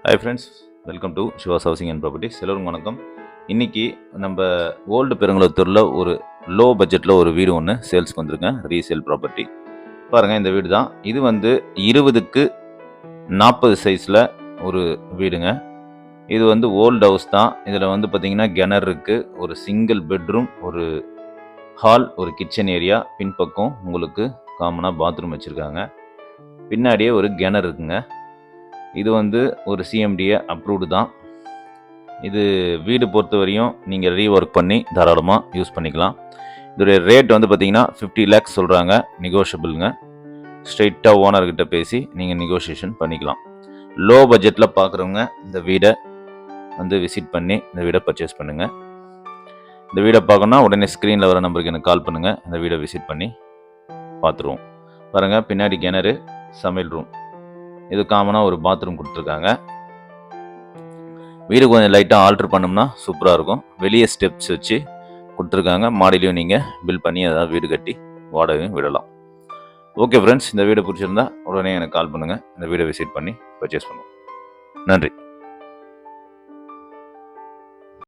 Hi friends, welcome to Siva's housing and properties. எல்லோரும் வணக்கம். இன்றைக்கி நம்ம ஓல்டு பெருங்குளத்தூரில் ஒரு லோ பட்ஜெட்டில் ஒரு வீடு ஒன்று சேல்ஸ்க்கு வந்திருக்கேன். ரீசேல் ப்ராப்பர்ட்டி பாருங்கள். இந்த வீடு தான். இது வந்து 20க்கு 40 சைஸில் ஒரு வீடுங்க. இது வந்து ஓல்டு ஹவுஸ் தான். இதில் வந்து பார்த்திங்கன்னா கிணறு இருக்குது, ஒரு சிங்கிள் பெட்ரூம், ஒரு ஹால், ஒரு கிச்சன் ஏரியா, பின்பக்கம் உங்களுக்கு காமனாக பாத்ரூம் வச்சுருக்காங்க. பின்னாடியே ஒரு கிணறு இருக்குங்க. இது வந்து ஒரு சிஎம்டிஏ அப்ரூவ்டு தான். இது வீடு பொறுத்த வரையும் நீங்கள் ரீஒர்க் பண்ணி தாராளமாக யூஸ் பண்ணிக்கலாம். இதோடைய ரேட் வந்து பார்த்தீங்கன்னா 50 lakhs சொல்கிறாங்க. நெகோஷியபிளுங்க. ஸ்ட்ரெயிட்டாக ஓனர்கிட்ட பேசி நீங்கள் நெகோஷியேஷன் பண்ணிக்கலாம். லோ பட்ஜெட்டில் பார்க்குறவங்க இந்த வீடை வந்து விசிட் பண்ணி இந்த வீடை பர்ச்சேஸ் பண்ணுங்கள். இந்த வீடை பார்க்கணுன்னா உடனே ஸ்க்ரீனில் வர நம்பருக்கு எனக்கு கால் பண்ணுங்கள். இந்த வீடை விசிட் பண்ணி பார்த்துருவோம். பாருங்கள், பின்னாடி கிணறு, சமையல் ரூம், இது காமனாக ஒரு பாத்ரூம் கொடுத்துருக்காங்க. வீடு கொஞ்சம் லைட்டாக ஆல்ட்ரு பண்ணோம்னா சூப்பராக இருக்கும். வெளியே ஸ்டெப்ஸ் வச்சு கொடுத்துருக்காங்க. மாடிலையும் நீங்கள் பில் பண்ணி ஏதாவது வீடு கட்டி வாடகையும் விடலாம். ஓகே ஃப்ரெண்ட்ஸ், இந்த வீடு பிடிச்சிருந்தா உடனே எனக்கு கால் பண்ணுங்கள். இந்த வீடை விசிட் பண்ணி பர்ச்சேஸ் பண்ணுவோம். நன்றி.